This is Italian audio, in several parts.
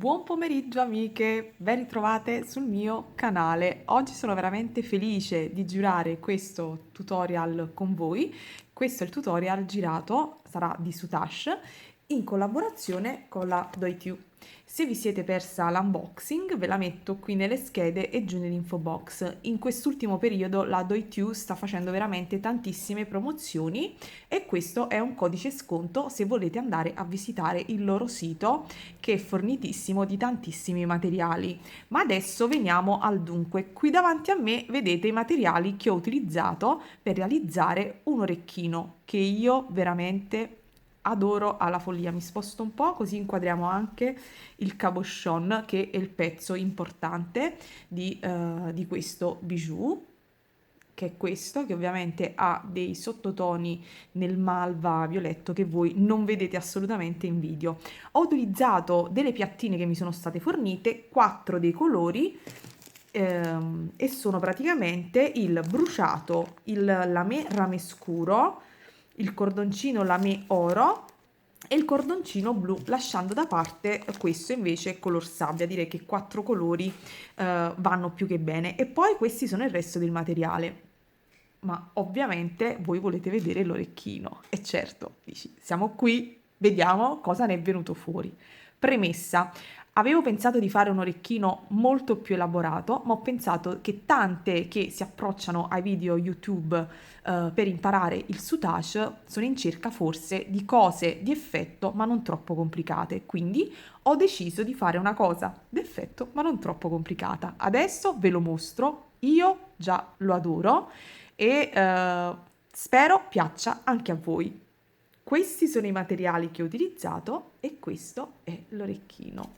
Buon pomeriggio amiche, ben ritrovate sul mio canale. Oggi sono veramente felice di girare questo tutorial con voi. Questo è il tutorial girato, sarà di Sutash, in collaborazione con la DoiTu. Se vi siete persa l'unboxing ve la metto qui nelle schede e giù nell'info box. In quest'ultimo periodo la DoiTu sta facendo veramente tantissime promozioni e questo è un codice sconto se volete andare a visitare il loro sito, che è fornitissimo di tantissimi materiali. Ma adesso veniamo al dunque. Qui davanti a me vedete i materiali che ho utilizzato per realizzare un orecchino che io veramente adoro alla follia. Mi sposto un po' così inquadriamo anche il cabochon, che è il pezzo importante di questo bijou, che è questo, che ovviamente ha dei sottotoni nel malva violetto che voi non vedete assolutamente in video. Ho utilizzato delle piattine che mi sono state fornite, 4 dei colori, e sono praticamente il bruciato, il lamé rame scuro, il cordoncino lamé oro e il cordoncino blu, lasciando da parte questo invece color sabbia. Direi che 4 colori vanno più che bene. E poi questi sono il resto del materiale. Ma ovviamente voi volete vedere l'orecchino e certo, dici, siamo qui, vediamo cosa ne è venuto fuori. Premessa: avevo pensato di fare un orecchino molto più elaborato, ma ho pensato che tante che si approcciano ai video YouTube per imparare il soutache sono in cerca forse di cose di effetto ma non troppo complicate, quindi ho deciso di fare una cosa d'effetto ma non troppo complicata. Adesso ve lo mostro, io già lo adoro e spero piaccia anche a voi. Questi sono i materiali che ho utilizzato e questo è l'orecchino.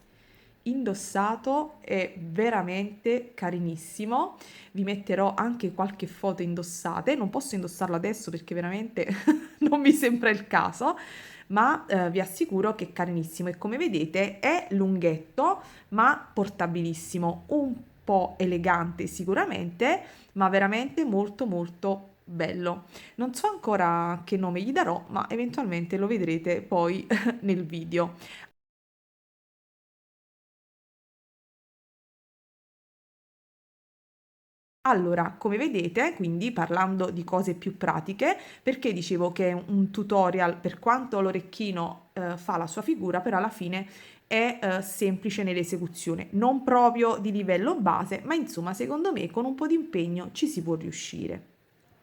Indossato è veramente carinissimo. Vi metterò anche qualche foto indossate. Non posso indossarlo adesso perché veramente non mi sembra il caso, ma vi assicuro che è carinissimo e come vedete è lunghetto ma portabilissimo, un po' elegante sicuramente, ma veramente molto molto bello. Non so ancora che nome gli darò, ma eventualmente lo vedrete poi nel video. Allora, come vedete, quindi parlando di cose più pratiche, perché dicevo che è un tutorial, per quanto l'orecchino fa la sua figura, però alla fine è semplice nell'esecuzione, non proprio di livello base, ma insomma, secondo me con un po' di impegno ci si può riuscire.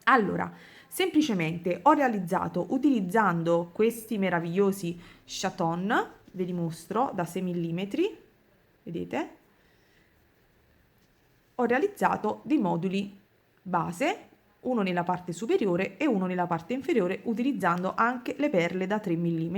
Allora, semplicemente ho realizzato utilizzando questi meravigliosi chaton, ve li mostro, da 6 mm, vedete? Ho realizzato dei moduli base, uno nella parte superiore e uno nella parte inferiore, utilizzando anche le perle da 3 mm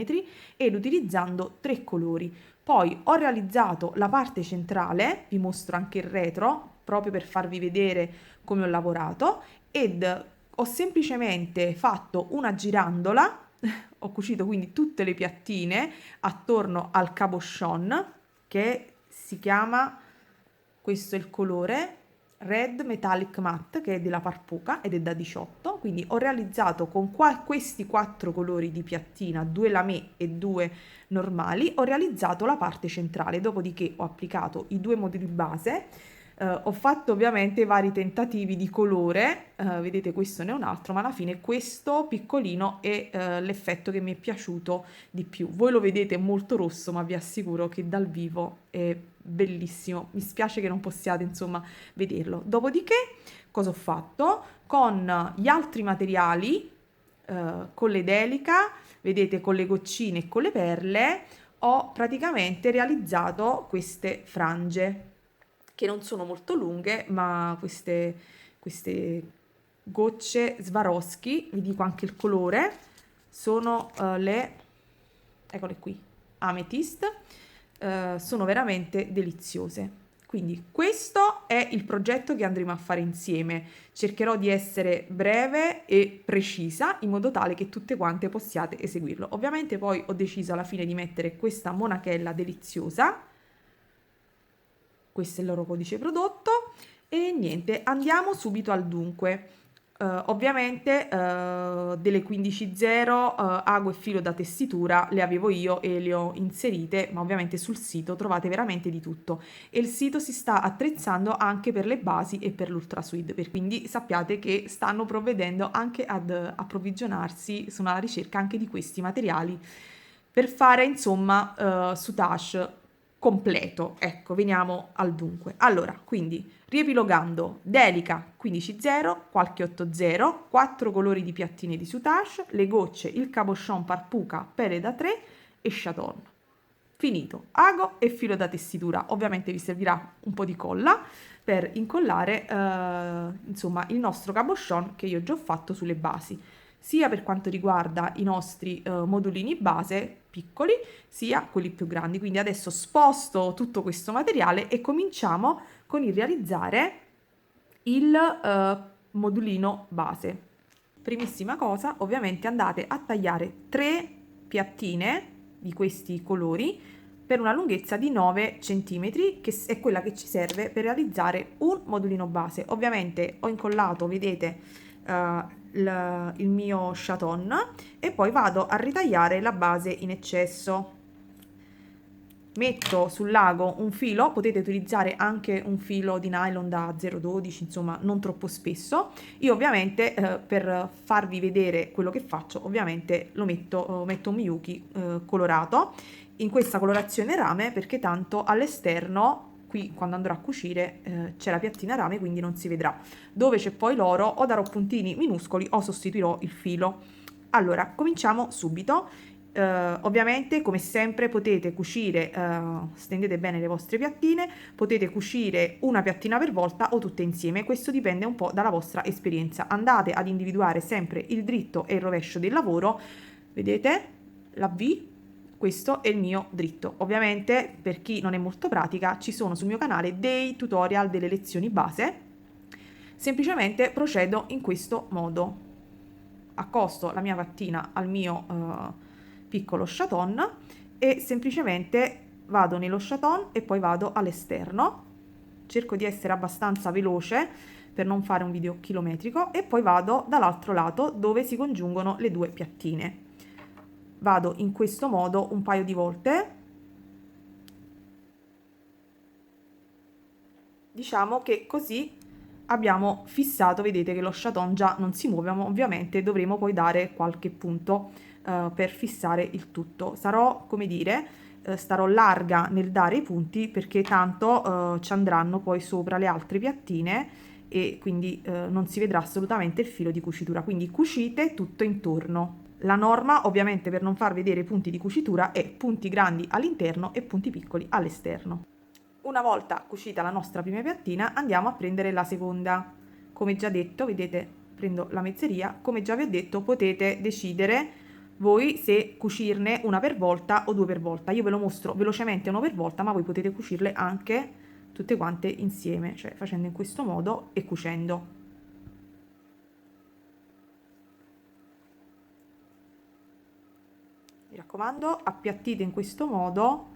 ed utilizzando 3 colori. Poi ho realizzato la parte centrale, vi mostro anche il retro, proprio per farvi vedere come ho lavorato, ed ho semplicemente fatto una girandola, ho cucito quindi tutte le piattine attorno al cabochon, che si chiama, questo è il colore Red Metallic Matte, che è della Parpuca ed è da 18, quindi ho realizzato con questi 4 colori di piattina, 2 lamé e 2 normali, ho realizzato la parte centrale, dopodiché ho applicato i 2 moduli base. Ho fatto ovviamente vari tentativi di colore, vedete questo ne è un altro, ma alla fine questo piccolino è l'effetto che mi è piaciuto di più. Voi lo vedete molto rosso, ma vi assicuro che dal vivo è bellissimo. Mi spiace che non possiate insomma vederlo. Dopodiché cosa ho fatto? Con gli altri materiali, con l'edelica, vedete, con le goccine e con le perle, ho praticamente realizzato queste frange che non sono molto lunghe, ma queste gocce Swarovski, vi dico anche il colore, sono eccole qui, Amethyst, sono veramente deliziose. Quindi questo è il progetto che andremo a fare insieme. Cercherò di essere breve e precisa in modo tale che tutte quante possiate eseguirlo. Ovviamente poi ho deciso alla fine di mettere questa monachella deliziosa. Questo è il loro codice prodotto e niente, andiamo subito al dunque. Ovviamente delle 15.0 ago e filo da tessitura le avevo io e le ho inserite, ma ovviamente sul sito trovate veramente di tutto e il sito si sta attrezzando anche per le basi e per l'Ultra Suede, quindi sappiate che stanno provvedendo anche ad approvvigionarsi, sono alla ricerca anche di questi materiali per fare insomma sutage completo. Ecco, veniamo al dunque. Allora, quindi riepilogando, Delica 15.0, qualche 8.0, 4 colori di piattine di soutache, le gocce, il cabochon Parpuca, pere da 3 e chaton. Finito, ago e filo da tessitura. Ovviamente vi servirà un po' di colla per incollare insomma il nostro cabochon che io già ho fatto sulle basi, sia per quanto riguarda i nostri modulini base piccoli, sia quelli più grandi. Quindi adesso sposto tutto questo materiale e cominciamo con il realizzare il modulino base. Primissima cosa, ovviamente andate a tagliare 3 piattine di questi colori per una lunghezza di 9 cm, che è quella che ci serve per realizzare un modulino base. Ovviamente ho incollato, vedete, il mio chaton e poi vado a ritagliare la base in eccesso. Metto sul lago un filo, potete utilizzare anche un filo di nylon da 0,12, insomma non troppo spesso. Io ovviamente per farvi vedere quello che faccio, ovviamente metto un Miyuki colorato in questa colorazione rame, perché tanto all'esterno qui quando andrò a cucire c'è la piattina rame, quindi non si vedrà. Dove c'è poi l'oro o darò puntini minuscoli o sostituirò il filo. Allora cominciamo subito. Ovviamente come sempre potete cucire, stendete bene le vostre piattine, potete cucire una piattina per volta o tutte insieme, questo dipende un po' dalla vostra esperienza. Andate ad individuare sempre il dritto e il rovescio del lavoro, vedete la V, questo è il mio dritto. Ovviamente per chi non è molto pratica ci sono sul mio canale dei tutorial, delle lezioni base, semplicemente procedo in questo modo, accosto la mia piattina al mio piccolo chaton e semplicemente vado nello chaton e poi vado all'esterno, cerco di essere abbastanza veloce per non fare un video chilometrico e poi vado dall'altro lato dove si congiungono le due piattine. Vado in questo modo un paio di volte. Diciamo che così abbiamo fissato, vedete che lo chaton già non si muove, ma ovviamente dovremo poi dare qualche punto per fissare il tutto. Sarò, come dire, starò larga nel dare i punti perché tanto ci andranno poi sopra le altre piattine e quindi non si vedrà assolutamente il filo di cucitura, quindi cucite tutto intorno. La norma ovviamente per non far vedere i punti di cucitura è punti grandi all'interno e punti piccoli all'esterno. Una volta cucita la nostra prima piattina andiamo a prendere la seconda. Come già detto, vedete, prendo la mezzeria, come già vi ho detto potete decidere voi se cucirne una per volta o due per volta. Io ve lo mostro velocemente uno per volta, ma voi potete cucirle anche tutte quante insieme, cioè facendo in questo modo e cucendo. Mi raccomando, appiattite in questo modo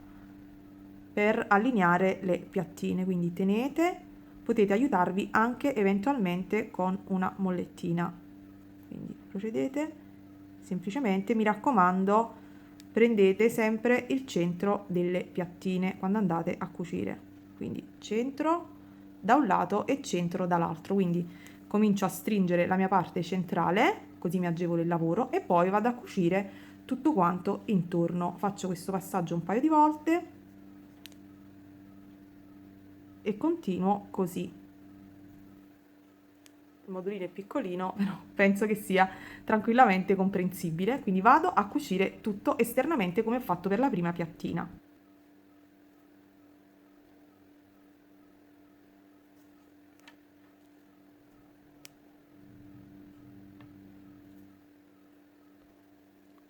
per allineare le piattine, quindi tenete, potete aiutarvi anche eventualmente con una mollettina, quindi procedete semplicemente, mi raccomando prendete sempre il centro delle piattine quando andate a cucire, quindi centro da un lato e centro dall'altro, quindi comincio a stringere la mia parte centrale così mi agevolo il lavoro e poi vado a cucire tutto quanto intorno. Faccio questo passaggio un paio di volte e continuo così. Il modulino è piccolino, però penso che sia tranquillamente comprensibile, quindi vado a cucire tutto esternamente come ho fatto per la prima piattina.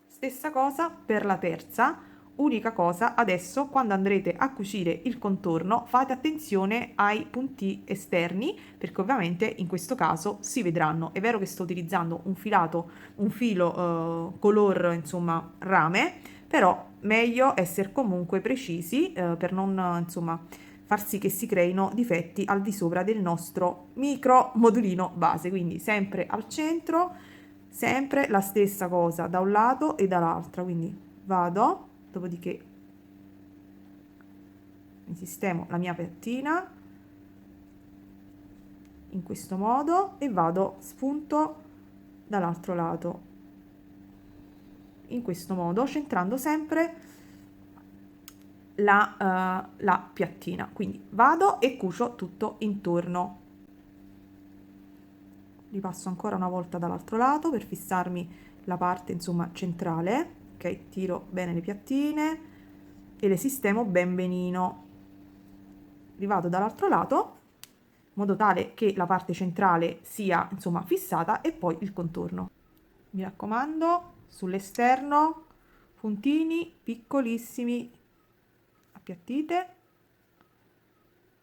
Stessa cosa per la terza. Unica cosa, adesso quando andrete a cucire il contorno fate attenzione ai punti esterni perché ovviamente in questo caso si vedranno. È vero che sto utilizzando un filo color insomma rame, però meglio essere comunque precisi per non insomma far sì che si creino difetti al di sopra del nostro micro modulino base. Quindi sempre al centro, sempre la stessa cosa da un lato e dall'altra. Quindi vado, dopodiché mi sistemo la mia piattina in questo modo e vado spunto dall'altro lato in questo modo, centrando sempre la piattina. Quindi vado e cucio tutto intorno. Ripasso ancora una volta dall'altro lato per fissarmi la parte insomma centrale. Ok, tiro bene le piattine e le sistemo ben benino. Rivado dall'altro lato in modo tale che la parte centrale sia insomma fissata e poi il contorno. Mi raccomando, sull'esterno puntini piccolissimi, appiattite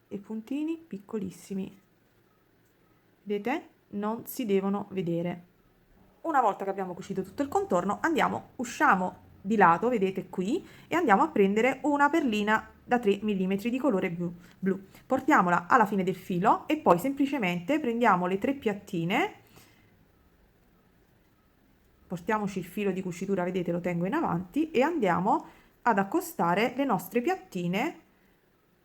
e puntini piccolissimi. Vedete? Non si devono vedere. Una volta che abbiamo cucito tutto il contorno, usciamo di lato, vedete qui, e andiamo a prendere una perlina da 3 mm di colore blu. Portiamola alla fine del filo e poi semplicemente prendiamo le 3 piattine, portiamoci il filo di cucitura, vedete, lo tengo in avanti, e andiamo ad accostare le nostre piattine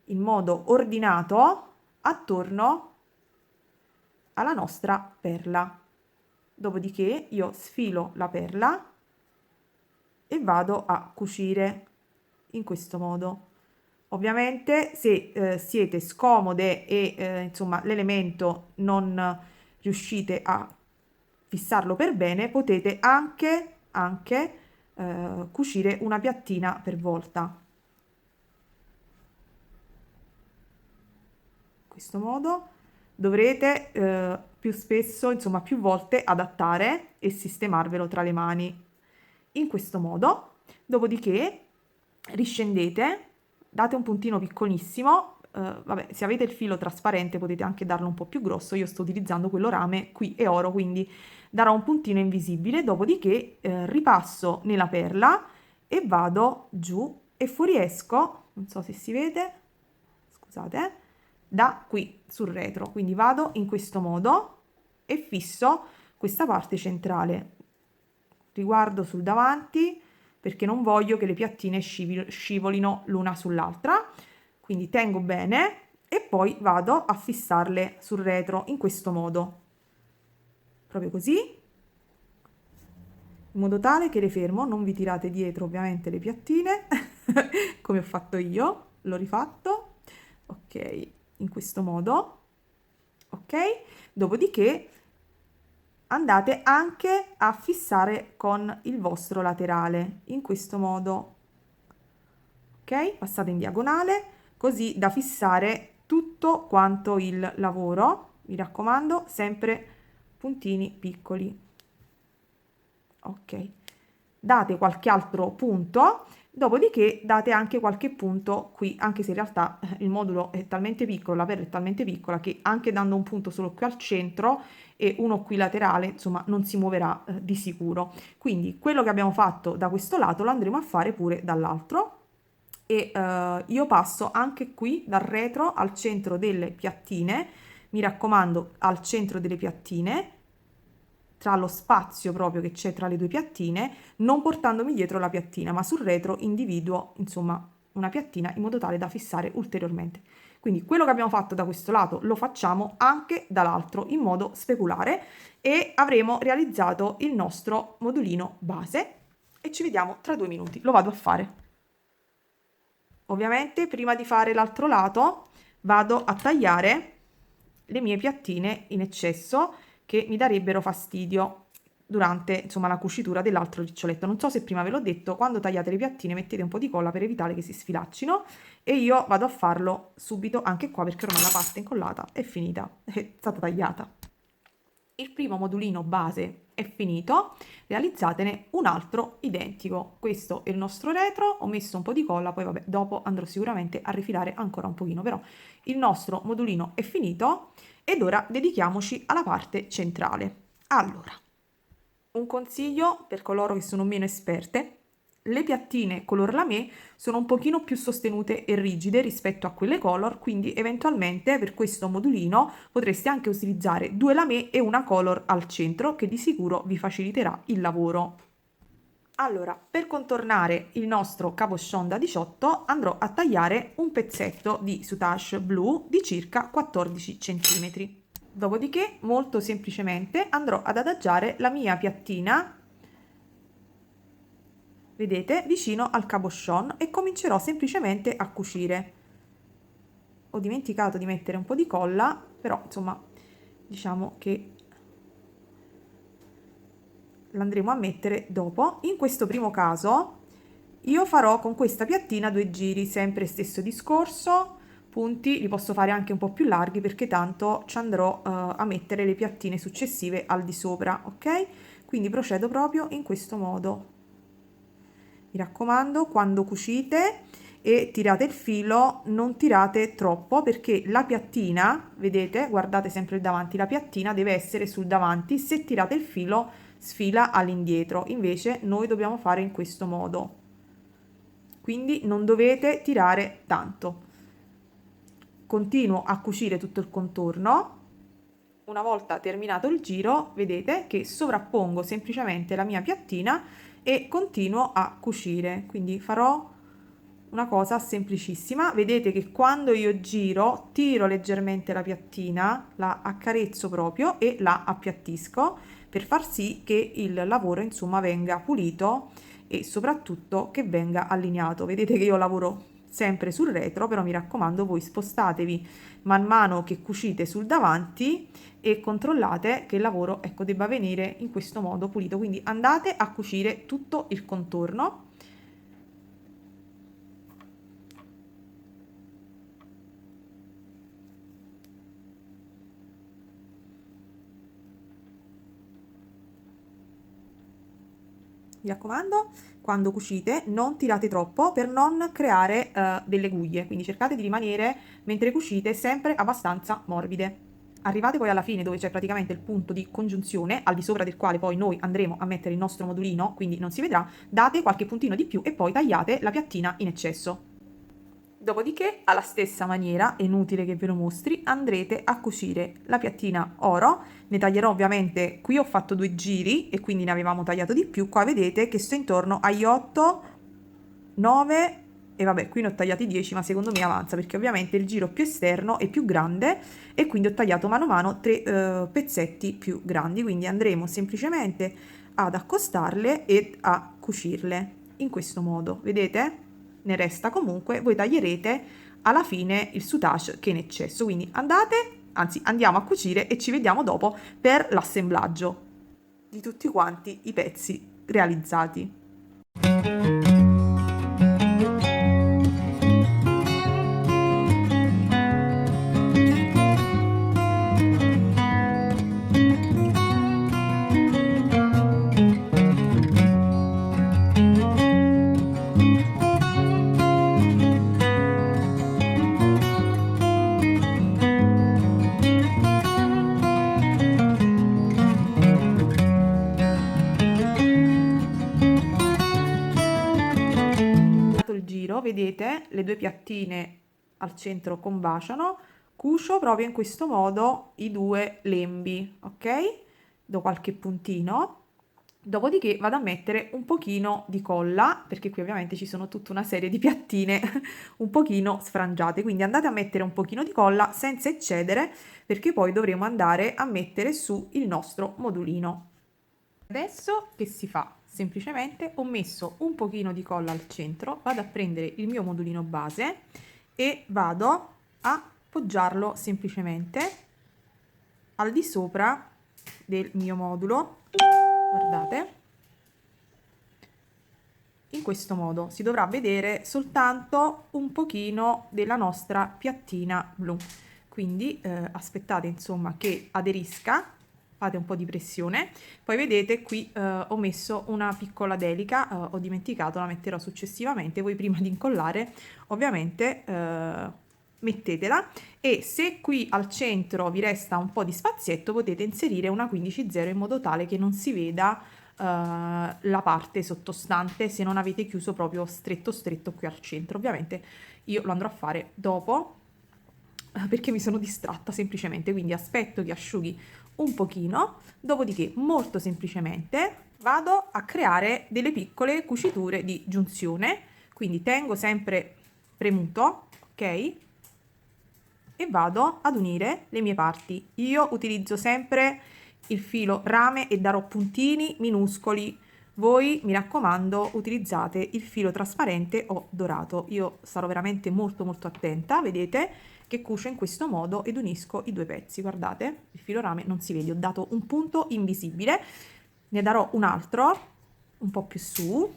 in modo ordinato attorno alla nostra perla. Dopodiché io sfilo la perla e vado a cucire in questo modo. Ovviamente se siete scomode e insomma l'elemento non riuscite a fissarlo per bene, potete anche cucire una piattina per volta. In questo modo dovrete più spesso, insomma più volte adattare e sistemarvelo tra le mani in questo modo. Dopodiché riscendete, date un puntino piccolissimo, vabbè, se avete il filo trasparente potete anche darlo un po' più grosso, io sto utilizzando quello rame, qui è oro, quindi darò un puntino invisibile. Dopodiché ripasso nella perla e vado giù e fuoriesco, non so se si vede, scusate, da qui sul retro. Quindi vado in questo modo e fisso questa parte centrale. Riguardo sul davanti perché non voglio che le piattine scivolino l'una sull'altra. Quindi tengo bene e poi vado a fissarle sul retro in questo modo. Proprio così, in modo tale che le fermo, non vi tirate dietro ovviamente le piattine, come ho fatto io, l'ho rifatto, ok, in questo modo, ok? Dopodiché andate anche a fissare con il vostro laterale, in questo modo, ok? Passate in diagonale, così da fissare tutto quanto il lavoro, mi raccomando, sempre puntini piccoli. Ok, date qualche altro punto, dopodiché date anche qualche punto qui, anche se in realtà il modulo è talmente piccolo, la perla è talmente piccola che anche dando un punto solo qui al centro e uno qui laterale, insomma, non si muoverà di sicuro. Quindi quello che abbiamo fatto da questo lato lo andremo a fare pure dall'altro. E io passo anche qui dal retro al centro delle piattine, mi raccomando, al centro delle piattine, tra lo spazio proprio che c'è tra le due piattine, non portandomi dietro la piattina, ma sul retro individuo, insomma, una piattina in modo tale da fissare ulteriormente. Quindi quello che abbiamo fatto da questo lato lo facciamo anche dall'altro in modo speculare e avremo realizzato il nostro modulino base e ci vediamo tra 2 minuti. Lo vado a fare. Ovviamente prima di fare l'altro lato vado a tagliare le mie piattine in eccesso che mi darebbero fastidio durante insomma la cucitura dell'altro riccioletto. Non so se prima ve l'ho detto, quando tagliate le piattine mettete un po' di colla per evitare che si sfilaccino e io vado a farlo subito anche qua perché ormai la parte incollata è finita, è stata tagliata. Il primo modulino base è finito, realizzatene un altro identico. Questo è il nostro retro, ho messo un po' di colla, poi vabbè, dopo andrò sicuramente a rifilare ancora un pochino, però il nostro modulino è finito ed ora dedichiamoci alla parte centrale. Allora, un consiglio per coloro che sono meno esperte, Le piattine color lamé sono un pochino più sostenute e rigide rispetto a quelle color, quindi eventualmente per questo modulino potreste anche utilizzare 2 lamé e una color al centro, che di sicuro vi faciliterà il lavoro. Allora, per contornare il nostro cabochon da 18 andrò a tagliare un pezzetto di soutache blu di circa 14 cm. Dopodiché, molto semplicemente, andrò ad adagiare la mia piattina, vedete, vicino al cabochon e comincerò semplicemente a cucire. Ho dimenticato di mettere un po' di colla, però insomma, diciamo che l'andremo a mettere dopo. In questo primo caso io farò con questa piattina 2 giri, sempre stesso discorso, punti li posso fare anche un po' più larghi perché tanto ci andrò a mettere le piattine successive al di sopra, ok? Quindi procedo proprio in questo modo. Mi raccomando, quando cucite e tirate il filo, non tirate troppo perché la piattina, vedete, guardate sempre il davanti, la piattina deve essere sul davanti, se tirate il filo sfila all'indietro, invece noi dobbiamo fare in questo modo, quindi non dovete tirare tanto. Continuo a cucire tutto il contorno. Una volta terminato il giro, vedete che sovrappongo semplicemente la mia piattina e continuo a cucire, quindi farò una cosa semplicissima. Vedete che quando io giro tiro leggermente la piattina, la accarezzo proprio e la appiattisco per far sì che il lavoro insomma venga pulito e soprattutto che venga allineato. Vedete che io lavoro sempre sul retro, però mi raccomando, voi spostatevi man mano che cucite sul davanti e controllate che il lavoro, ecco, debba venire in questo modo pulito. Quindi andate a cucire tutto il contorno. Mi raccomando, quando cucite non tirate troppo per non creare delle guglie, quindi cercate di rimanere mentre cucite sempre abbastanza morbide. Arrivate poi alla fine dove c'è praticamente il punto di congiunzione, al di sopra del quale poi noi andremo a mettere il nostro modulino, quindi non si vedrà, date qualche puntino di più e poi tagliate la piattina in eccesso. Dopodiché, alla stessa maniera, è inutile che ve lo mostri, andrete a cucire la piattina oro. Ne taglierò ovviamente, qui ho fatto 2 giri e quindi ne avevamo tagliato di più. Qua vedete che sto intorno agli 8, 9 e vabbè, qui ne ho tagliati 10, ma secondo me avanza perché ovviamente il giro più esterno è più grande e quindi ho tagliato mano a mano 3 pezzetti più grandi. Quindi andremo semplicemente ad accostarle e a cucirle in questo modo, vedete? Ne resta comunque, voi taglierete alla fine il soutache che è in eccesso, quindi andate, anzi andiamo a cucire e ci vediamo dopo per l'assemblaggio di tutti quanti i pezzi realizzati. Il giro, vedete, le 2 piattine al centro combaciano, cucio proprio in questo modo i 2 lembi, ok? Do qualche puntino, dopodiché vado a mettere un pochino di colla, perché qui ovviamente ci sono tutta una serie di piattine un pochino sfrangiate, quindi andate a mettere un pochino di colla senza eccedere, perché poi dovremo andare a mettere su il nostro modulino. Adesso che si fa? Semplicemente ho messo un pochino di colla al centro, vado a prendere il mio modulino base e vado a appoggiarlo semplicemente al di sopra del mio modulo, guardate, in questo modo si dovrà vedere soltanto un pochino della nostra piattina blu, quindi aspettate insomma che aderisca, fate un po' di pressione. Poi vedete qui ho messo una piccola delica, ho dimenticato, la metterò successivamente. Voi prima di incollare ovviamente mettetela, e se qui al centro vi resta un po' di spazietto potete inserire una 15-0 in modo tale che non si veda la parte sottostante se non avete chiuso proprio stretto stretto qui al centro. Ovviamente io lo andrò a fare dopo perché mi sono distratta semplicemente, quindi aspetto che asciughi un pochino, dopodiché molto semplicemente vado a creare delle piccole cuciture di giunzione, quindi tengo sempre premuto, ok? E vado ad unire le mie parti. Io utilizzo sempre il filo rame e darò puntini minuscoli. Voi, mi raccomando, utilizzate il filo trasparente o dorato. Io sarò veramente molto molto attenta, vedete che cucio in questo modo ed unisco i due pezzi. Guardate, il filo rame non si vede, ho dato un punto invisibile. Ne darò un altro, un po' più su,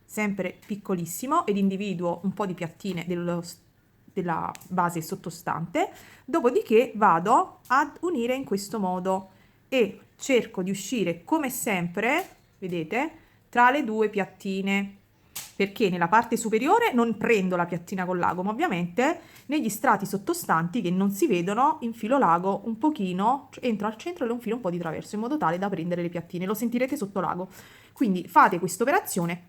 sempre piccolissimo, ed individuo un po' di piattine della base sottostante, dopodiché vado ad unire in questo modo e cerco di uscire come sempre, vedete, tra le due piattine, perché nella parte superiore non prendo la piattina con l'ago, ma ovviamente negli strati sottostanti che non si vedono infilo l'ago un pochino, cioè entro al centro e lo infilo un po' di traverso in modo tale da prendere le piattine, lo sentirete sotto l'ago. Quindi fate questa operazione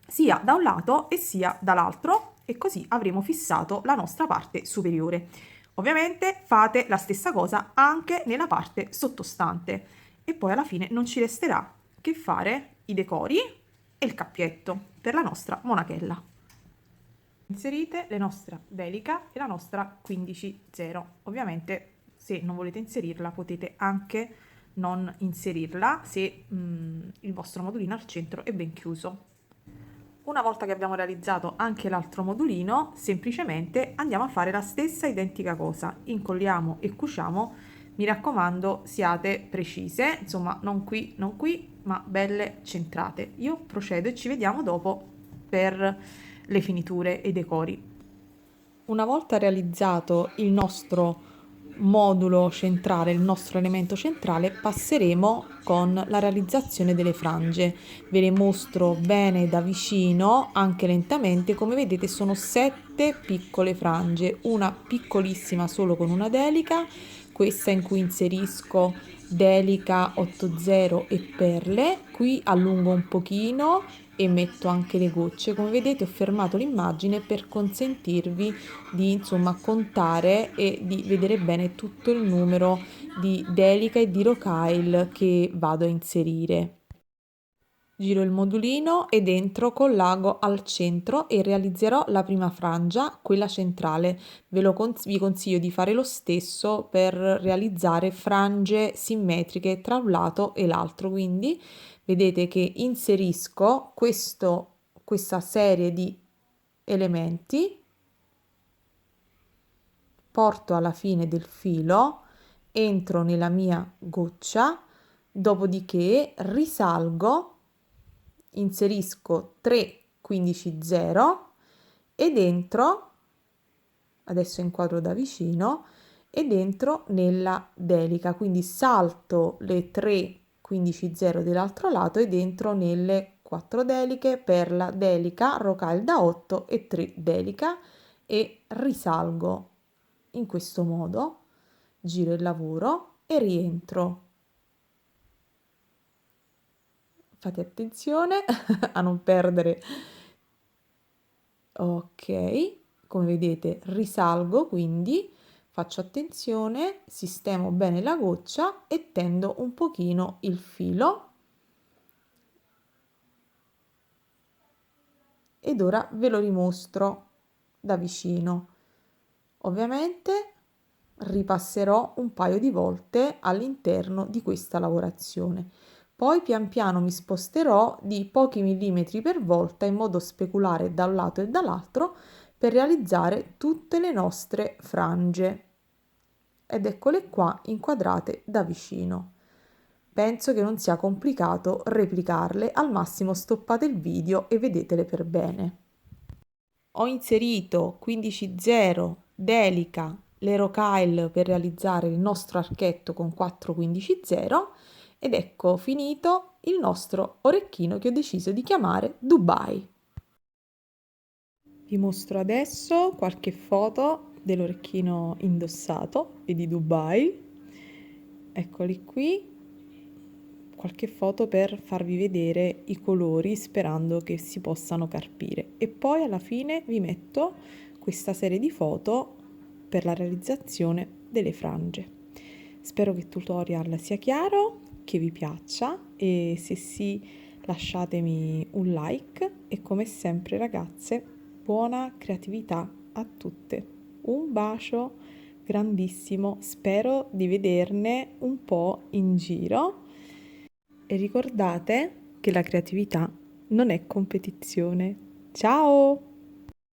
sia da un lato e sia dall'altro e così avremo fissato la nostra parte superiore. Ovviamente fate la stessa cosa anche nella parte sottostante e poi alla fine non ci resterà che fare i decori e il cappietto per la nostra monachella. Inserite la nostra delica e la nostra 15-0. Ovviamente se non volete inserirla potete anche non inserirla se il vostro modulino al centro è ben chiuso. Una volta che abbiamo realizzato anche l'altro modulino, semplicemente andiamo a fare la stessa identica cosa. Incolliamo e cuciamo. Mi raccomando, siate precise, insomma, non qui, ma belle centrate. Io procedo e ci vediamo dopo per le finiture e i decori. Una volta realizzato il nostro modulo centrale, il nostro elemento centrale, passeremo con la realizzazione delle frange. Ve le mostro bene da vicino, anche lentamente. Come vedete sono 7 piccole frange, una piccolissima solo con una delica, questa in cui inserisco delica 80 e perle, qui allungo un pochino e metto anche le gocce. Come vedete ho fermato l'immagine per consentirvi di insomma contare e di vedere bene tutto il numero di delica e di rocaille che vado a inserire. Giro il modulino ed entro con l'ago al centro e realizzerò la prima frangia, quella centrale. Vi consiglio di fare lo stesso per realizzare frange simmetriche tra un lato e l'altro. Quindi vedete che inserisco questa serie di elementi, porto alla fine del filo, entro nella mia goccia, dopodiché risalgo, inserisco 3 15-0 ed entro, adesso inquadro da vicino, ed entro nella delica, quindi salto le 3 15-0 dell'altro lato ed entro nelle 4 deliche, perla, delica, rocaille da 8 e 3 delica e risalgo in questo modo, giro il lavoro e rientro. Fate attenzione a non perdere. Ok, come vedete risalgo, quindi faccio attenzione, sistemo bene la goccia e tendo un pochino il filo. Ed ora ve lo rimostro da vicino. Ovviamente ripasserò un paio di volte all'interno di questa lavorazione. Poi pian piano mi sposterò di pochi millimetri per volta in modo speculare da un lato e dall'altro per realizzare tutte le nostre frange. Ed eccole qua inquadrate da vicino. Penso che non sia complicato replicarle, al massimo stoppate il video e vedetele per bene. Ho inserito 15-0 delica le rocaille per realizzare il nostro archetto con 4 15-0 ed ecco finito il nostro orecchino che ho deciso di chiamare Dubai. Vi mostro adesso qualche foto dell'orecchino indossato e di Dubai. Eccoli qui. qualche foto per farvi vedere i colori sperando che si possano carpire e poi alla fine vi metto questa serie di foto per la realizzazione delle frange. Spero che il tutorial sia chiaro, che vi piaccia e se sì lasciatemi un like e come sempre ragazze, buona creatività a tutte. Un bacio grandissimo, spero di vederne un po' in giro e ricordate che la creatività non è competizione. Ciao!